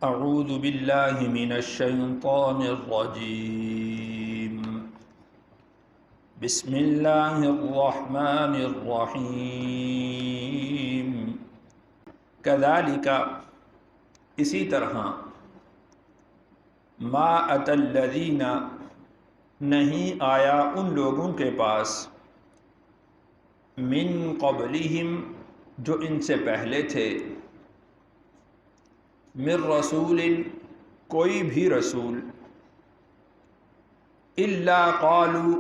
اعوذ باللہ من الشیطان الرجیم بسم اللہ الرحمن الرحیم کذالک اسی طرح ما اتی الذین نہیں آیا ان لوگوں کے پاس من قبلہم جو ان سے پہلے تھے من رسول کوئی بھی رسول الا قالوا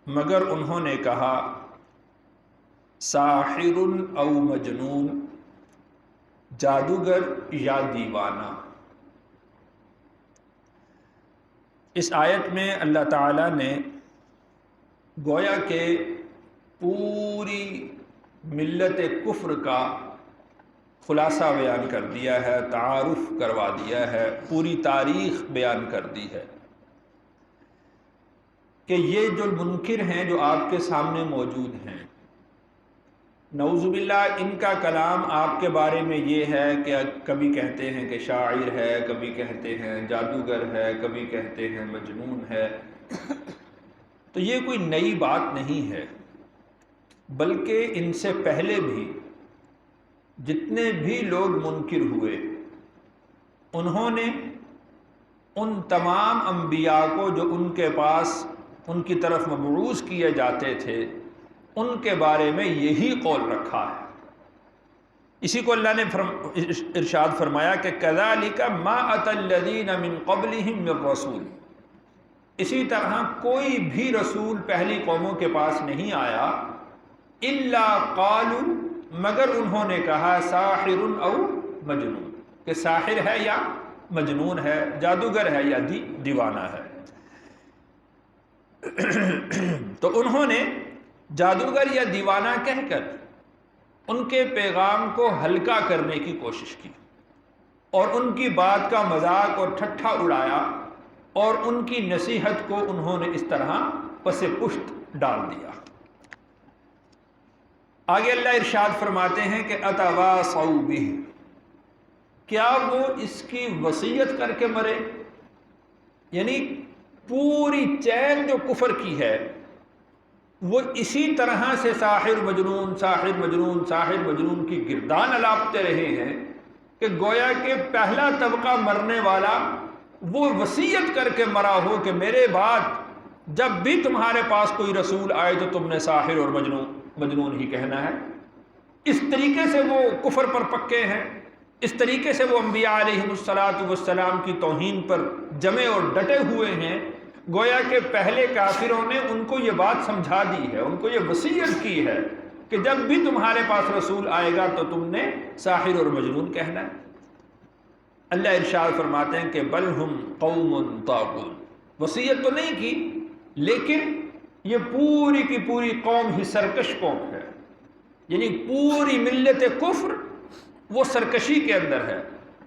مگر انہوں نے کہا ساحر او مجنون جادوگر یا دیوانہ۔ اس آیت میں اللہ تعالیٰ نے گویا کہ پوری ملت کفر کا خلاصہ بیان کر دیا ہے، تعارف کروا دیا ہے، پوری تاریخ بیان کر دی ہے کہ یہ جو منکر ہیں جو آپ کے سامنے موجود ہیں، نعوذ باللہ ان کا کلام آپ کے بارے میں یہ ہے کہ کبھی کہتے ہیں کہ شاعر ہے، کبھی کہتے ہیں جادوگر ہے، کبھی کہتے ہیں مجنون ہے۔ تو یہ کوئی نئی بات نہیں ہے، بلکہ ان سے پہلے بھی جتنے بھی لوگ منکر ہوئے انہوں نے ان تمام انبیاء کو جو ان کے پاس ان کی طرف مبعوث کیے جاتے تھے ان کے بارے میں یہی قول رکھا ہے۔ اسی کو اللہ نے ارشاد فرمایا کہ کذالک ما اتی الذین من قبلہم من رسول، اسی طرح کوئی بھی رسول پہلی قوموں کے پاس نہیں آیا الا قالوا مگر انہوں نے کہا ساحر او مجنون، کہ ساحر ہے یا مجنون ہے، جادوگر ہے یا دیوانہ ہے۔ تو انہوں نے جادوگر یا دیوانہ کہہ کر ان کے پیغام کو ہلکا کرنے کی کوشش کی اور ان کی بات کا مذاق اور ٹھٹھا اڑایا اور ان کی نصیحت کو انہوں نے اس طرح پس پشت ڈال دیا۔ آگے اللہ ارشاد فرماتے ہیں کہ اتواصوا بہ، کیا وہ اس کی وصیت کر کے مرے؟ یعنی پوری چین جو کفر کی ہے وہ اسی طرح سے ساحر مجنون ساحر مجنون ساحر مجنون کی گردان الاپتے رہے ہیں کہ گویا کہ پہلا طبقہ مرنے والا وہ وصیت کر کے مرا ہو کہ میرے بعد جب بھی تمہارے پاس کوئی رسول آئے تو تم نے ساحر اور مجنون ہی کہنا ہے۔ اس طریقے سے وہ کفر پر پکے ہیں، اس طریقے سے وہ انبیاء علیہم السلام کی توہین پر جمے اور ڈٹے ہوئے ہیں، گویا کہ پہلے کافروں نے ان کو یہ بات سمجھا دی ہے، ان کو یہ وصیت کی ہے کہ جب بھی تمہارے پاس رسول آئے گا تو تم نے ساحر اور مجنون کہنا ہے۔ اللہ ارشاد فرماتے ہیں کہ بل ہم قوم طاغون، وصیت تو نہیں کی لیکن یہ پوری کی پوری قوم ہی سرکش قوم ہے، یعنی پوری ملت کفر وہ سرکشی کے اندر ہے،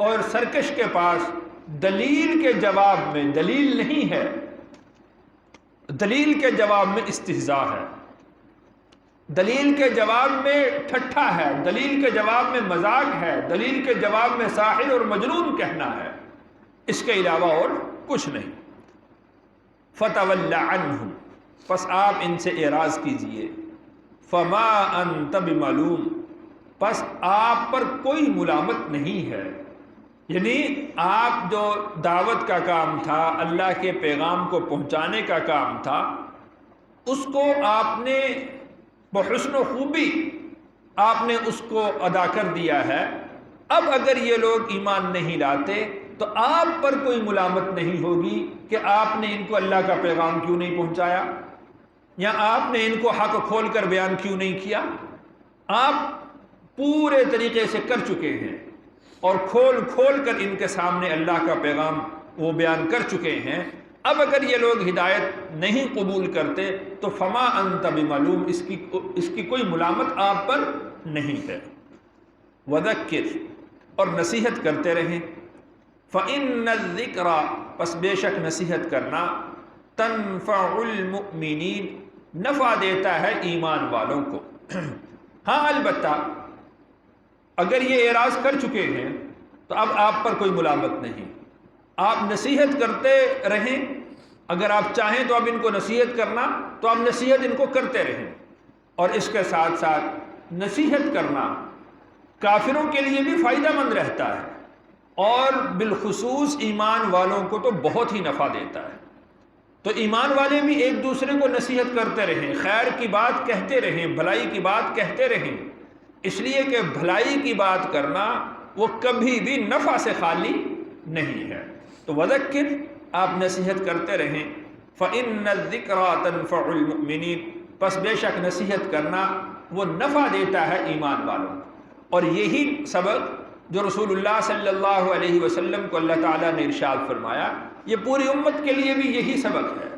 اور سرکش کے پاس دلیل کے جواب میں دلیل نہیں ہے، دلیل کے جواب میں استہزاء ہے، دلیل کے جواب میں ٹھٹھا ہے، دلیل کے جواب میں مذاق ہے، دلیل کے جواب میں ساحر اور مجنون کہنا ہے، اس کے علاوہ اور کچھ نہیں۔ فَتَوَلَّ عَنْهُمْ، پس آپ ان سے اعراض کیجئے، فَمَا أَنْتَ بِمَلُومٍ، پس آپ پر کوئی ملامت نہیں ہے، یعنی آپ جو دعوت کا کام تھا، اللہ کے پیغام کو پہنچانے کا کام تھا، اس کو آپ نے بحسن و خوبی آپ نے اس کو ادا کر دیا ہے۔ اب اگر یہ لوگ ایمان نہیں لاتے تو آپ پر کوئی ملامت نہیں ہوگی کہ آپ نے ان کو اللہ کا پیغام کیوں نہیں پہنچایا، یا آپ نے ان کو حق کھول کر بیان کیوں نہیں کیا۔ آپ پورے طریقے سے کر چکے ہیں اور کھول کھول کر ان کے سامنے اللہ کا پیغام وہ بیان کر چکے ہیں۔ اب اگر یہ لوگ ہدایت نہیں قبول کرتے تو فما انت بملوم، اس کی کوئی ملامت آپ پر نہیں ہے۔ وذکر، اور نصیحت کرتے رہیں، فإن الذکرى، پس بے شک نصیحت کرنا، تنفع المؤمنین، نفع دیتا ہے ایمان والوں کو۔ ہاں البتہ اگر یہ اعراض کر چکے ہیں تو اب آپ پر کوئی ملامت نہیں، آپ نصیحت کرتے رہیں، اگر آپ چاہیں تو اب ان کو نصیحت کرنا تو آپ نصیحت ان کو کرتے رہیں، اور اس کے ساتھ ساتھ نصیحت کرنا کافروں کے لیے بھی فائدہ مند رہتا ہے، اور بالخصوص ایمان والوں کو تو بہت ہی نفع دیتا ہے۔ تو ایمان والے بھی ایک دوسرے کو نصیحت کرتے رہیں، خیر کی بات کہتے رہیں، بھلائی کی بات کہتے رہیں، اس لیے کہ بھلائی کی بات کرنا وہ کبھی بھی نفع سے خالی نہیں ہے۔ تو وذکر، آپ نصیحت کرتے رہیں، فإن الذکریٰ تنفع المؤمنین، پس بے شک نصیحت کرنا وہ نفع دیتا ہے ایمان والوں کو۔ اور یہی سبق جو رسول اللہ صلی اللہ علیہ وسلم کو اللہ تعالیٰ نے ارشاد فرمایا، یہ پوری امت کے لیے بھی یہی سبق ہے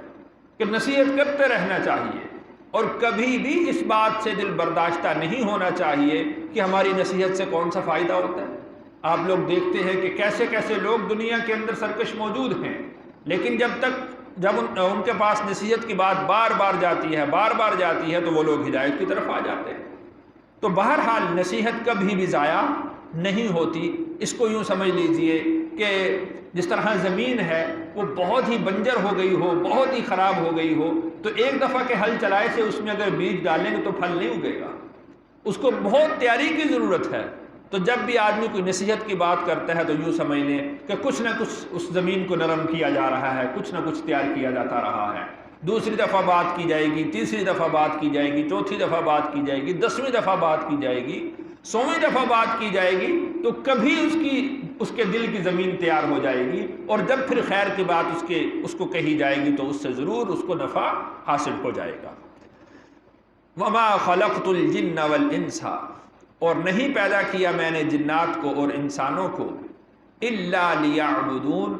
کہ نصیحت کرتے رہنا چاہیے، اور کبھی بھی اس بات سے دل برداشتہ نہیں ہونا چاہیے کہ ہماری نصیحت سے کون سا فائدہ ہوتا ہے۔ آپ لوگ دیکھتے ہیں کہ کیسے کیسے لوگ دنیا کے اندر سرکش موجود ہیں، لیکن جب ان کے پاس نصیحت کی بات بار بار جاتی ہے تو وہ لوگ ہدایت کی طرف آ جاتے ہیں۔ تو بہرحال نصیحت کبھی بھی ضائع نہیں ہوتی۔ اس کو یوں سمجھ لیجئے کہ جس طرح زمین ہے وہ بہت ہی بنجر ہو گئی ہو، بہت ہی خراب ہو گئی ہو، تو ایک دفعہ کے ہل چلائے سے اس میں اگر بیج ڈالیں گے تو پھل نہیں اگے گا، اس کو بہت تیاری کی ضرورت ہے۔ تو جب بھی آدمی کوئی نصیحت کی بات کرتا ہے تو یوں سمجھ لیں کہ کچھ نہ کچھ اس زمین کو نرم کیا جا رہا ہے، کچھ نہ کچھ تیار کیا جاتا رہا ہے۔ دوسری دفعہ بات کی جائے گی، تیسری دفعہ بات کی جائے گی، چوتھی دفعہ بات کی جائے گی، 10ویں دفعہ بات کی جائے گی، 100ویں دفعہ بات کی جائے گی، تو کبھی اس کے دل کی زمین تیار ہو جائے گی، اور جب پھر خیر کی بات اس کو کہی جائے گی تو اس سے ضرور اس کو نفع حاصل ہو جائے گا۔ وَمَا خَلَقْتُ الْجِنَّ وَالْإِنسَ، اور نہیں پیدا کیا میں نے جنات کو اور انسانوں کو، إِلَّا لِيَعْبُدُونَ،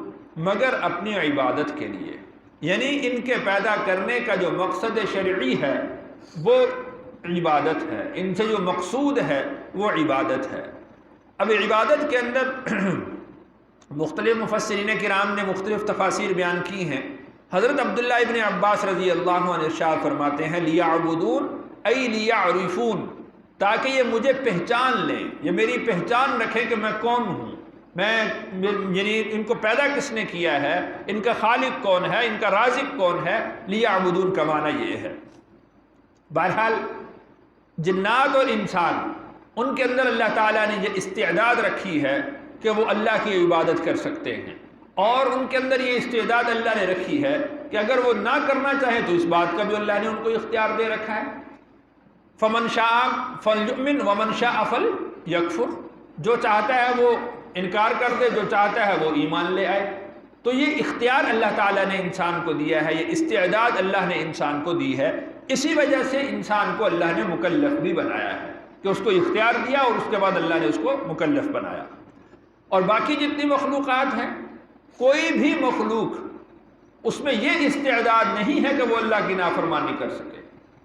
مگر اپنی عبادت کے لیے، یعنی ان کے پیدا کرنے کا جو مقصد شرعی ہے وہ عبادت ہے، ان سے جو مقصود ہے وہ عبادت ہے۔ اب عبادت کے اندر مختلف مفسرین کرام نے مختلف تفاسیر بیان کی ہیں۔ حضرت عبداللہ ابن عباس رضی اللہ عنہ ارشاد فرماتے ہیں، لیعبدون ای لیعرفون، تاکہ یہ مجھے پہچان لیں، یہ میری پہچان رکھیں کہ میں کون ہوں، یعنی ان کو پیدا کس نے کیا ہے، ان کا خالق کون ہے، ان کا رازق کون ہے۔ لیعبدون کا معنی یہ ہے۔ بہرحال جنات اور انسان، ان کے اندر اللہ تعالیٰ نے یہ استعداد رکھی ہے کہ وہ اللہ کی عبادت کر سکتے ہیں، اور ان کے اندر یہ استعداد اللہ نے رکھی ہے کہ اگر وہ نہ کرنا چاہیں تو اس بات کا بھی اللہ نے ان کو اختیار دے رکھا ہے۔ فمن شاء فلیؤمن ومن شاء فلیکفر، جو چاہتا ہے وہ انکار کر دے، جو چاہتا ہے وہ ایمان لے آئے۔ تو یہ اختیار اللہ تعالیٰ نے انسان کو دیا ہے، یہ استعداد اللہ نے انسان کو دی ہے۔ اسی وجہ سے انسان کو اللہ نے مکلف بھی بنایا ہے کہ اس کو اختیار دیا، اور اس کے بعد اللہ نے اس کو مکلف بنایا۔ اور باقی جتنی مخلوقات ہیں، کوئی بھی مخلوق اس میں یہ استعداد نہیں ہے کہ وہ اللہ کی نافرمانی کر سکے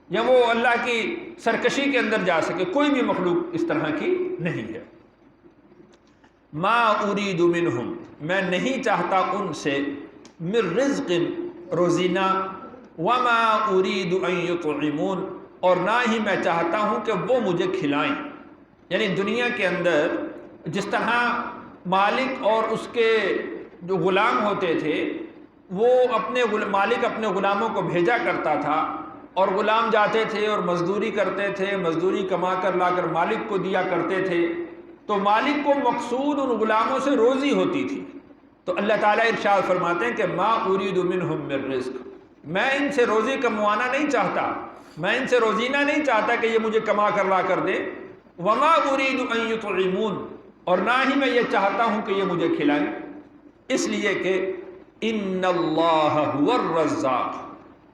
یا وہ اللہ کی سرکشی کے اندر جا سکے، کوئی بھی مخلوق اس طرح کی نہیں ہے۔ ما ارید منہم، میں نہیں چاہتا ان سے، من رزق، روزینہ، وما ارید ان یطعمون، اور نہ ہی میں چاہتا ہوں کہ وہ مجھے کھلائیں۔ یعنی دنیا کے اندر جس طرح مالک اور اس کے جو غلام ہوتے تھے، وہ مالک اپنے غلاموں کو بھیجا کرتا تھا، اور غلام جاتے تھے اور مزدوری کرتے تھے، مزدوری کما کر لا کر مالک کو دیا کرتے تھے، تو مالک کو مقصود ان غلاموں سے روزی ہوتی تھی۔ تو اللہ تعالیٰ ارشاد فرماتے ہیں کہ ما ارید منہم من رزق، میں ان سے روزی کموانا نہیں چاہتا، میں ان سے روزینہ نہیں چاہتا کہ یہ مجھے کما کر لا کر دے، وما ارید ان یطعمون، اور نہ ہی میں یہ چاہتا ہوں کہ یہ مجھے کھلائیں، اس لیے کہ ان اللہ هو الرزاق،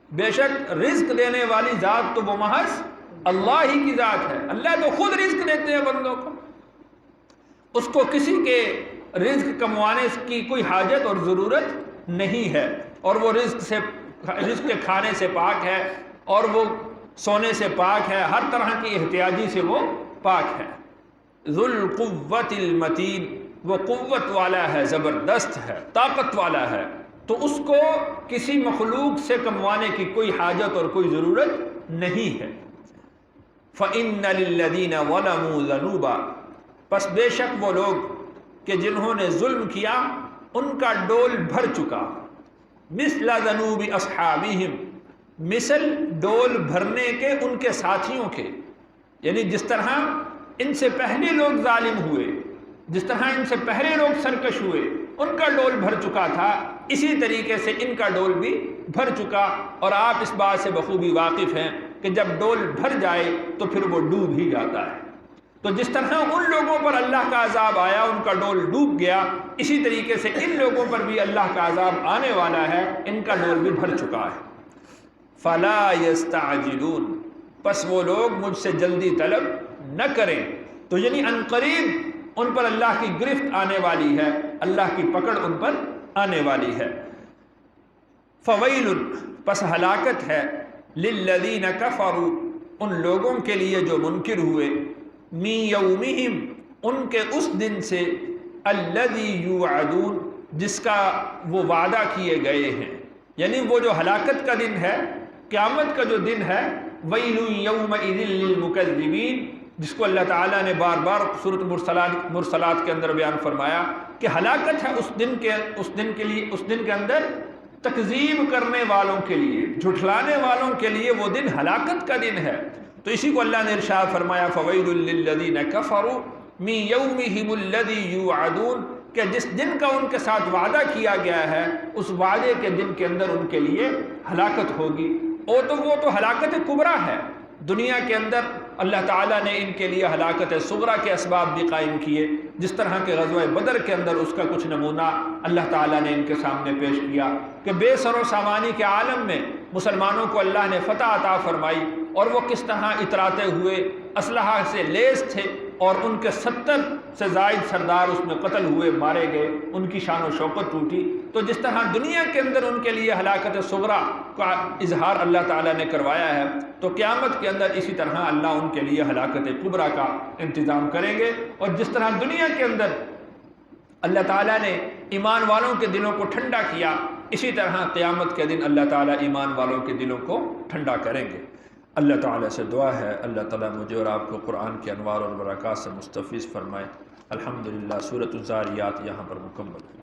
بے شک رزق دینے والی ذات تو وہ محض اللہ ہی کی ذات ہے۔ اللہ تو خود رزق دیتے ہیں بندوں کو، اس کو کسی کے رزق کموانے کی کوئی حاجت اور ضرورت نہیں ہے، اور وہ رزق کے کھانے سے پاک ہے، اور وہ سونے سے پاک ہے، ہر طرح کی احتیاجی سے وہ پاک ہے۔ ذو القوۃ المتین، وہ قوت والا ہے، زبردست ہے، طاقت والا ہے، تو اس کو کسی مخلوق سے کموانے کی کوئی حاجت اور کوئی ضرورت نہیں ہے۔ فَإِنَّ لِلَّذِينَ ظَلَمُوا ذَنُوبًا، پس بے شک وہ لوگ کہ جنہوں نے ظلم کیا ان کا ڈول بھر چکا، مثل ذنوب اصحابہم، مثل ڈول بھرنے کے ان کے ساتھیوں کے، یعنی جس طرح ان سے پہلے لوگ ظالم ہوئے، جس طرح ان سے پہلے لوگ سرکش ہوئے، ان کا ڈول بھر چکا تھا، اسی طریقے سے ان کا ڈول بھی بھر چکا۔ اور آپ اس بات سے بخوبی واقف ہیں کہ جب ڈول بھر جائے تو پھر وہ ڈوب ہی جاتا ہے۔ تو جس طرح ان لوگوں پر اللہ کا عذاب آیا، ان کا ڈول ڈوب گیا، اسی طریقے سے ان لوگوں پر بھی اللہ کا عذاب آنے والا ہے، ان کا ڈول بھی بھر چکا ہے۔ فَلَا يَسْتَعْجِلُونَ، پس وہ لوگ مجھ سے جلدی طلب نہ کریں۔ تو یعنی عنقریب ان پر اللہ کی گرفت آنے والی ہے، اللہ کی پکڑ ان پر آنے والی ہے۔ فَوَيْلٌ، پس ہلاکت ہے، لِلَّذِينَ كَفَرُوا، ان لوگوں کے لیے جو منکر ہوئے، مِن يَوْمِهِمْ، ان کے اس دن سے، الَّذِي يُوعَدُونَ، جس کا وہ وعدہ کیے گئے ہیں، یعنی وہ جو ہلاکت کا دن ہے، قیامت کا جو دن ہے، وَيْلٌ يَوْمَئِذٍ لِّلْمُكَذِّبِينَ، جس کو اللہ تعالیٰ نے بار بار سورۃ مرسلات کے اندر بیان فرمایا کہ ہلاکت ہے اس دن کے اندر تکذیب کرنے والوں کے لیے، جھٹلانے والوں کے لیے وہ دن ہلاکت کا دن ہے۔ تو اسی کو اللہ نے ارشاد فرمایا فَوَيْلٌ لِّلَّذِينَ كَفَرُوا مِن يَوْمِهِمُ الَّذِي يُوعَدُونَ، کہ جس دن کا ان کے ساتھ وعدہ کیا گیا ہے، اس وعدے کے دن کے اندر ان کے لیے ہلاکت ہوگی۔ وہ تو ہلاکت کبریٰ ہے، دنیا کے اندر اللہ تعالیٰ نے ان کے لیے ہلاکت صغریٰ کے اسباب بھی قائم کیے، جس طرح کہ غزوہ بدر کے اندر اس کا کچھ نمونہ اللہ تعالیٰ نے ان کے سامنے پیش کیا کہ بے سر و سامانی کے عالم میں مسلمانوں کو اللہ نے فتح عطا فرمائی، اور وہ کس طرح اتراتے ہوئے اسلحہ سے لیس تھے، اور ان کے 70 سے زائد سردار اس میں قتل ہوئے، مارے گئے، ان کی شان و شوکت ٹوٹی۔ تو جس طرح دنیا کے اندر ان کے لیے ہلاکت صغریٰ کا اظہار اللہ تعالیٰ نے کروایا ہے، تو قیامت کے اندر اسی طرح اللہ ان کے لیے ہلاکت کبریٰ کا انتظام کریں گے۔ اور جس طرح دنیا کے اندر اللہ تعالیٰ نے ایمان والوں کے دلوں کو ٹھنڈا کیا، اسی طرح قیامت کے دن اللہ تعالیٰ ایمان والوں کے دلوں کو ٹھنڈا کریں گے۔ اللہ تعالیٰ سے دعا ہے اللہ تعالیٰ مجھے اور آپ کو قرآن کے انوار اور برکات سے مستفیض فرمائے۔ الحمدللہ، سورۃ الذاریات یہاں پر مکمل۔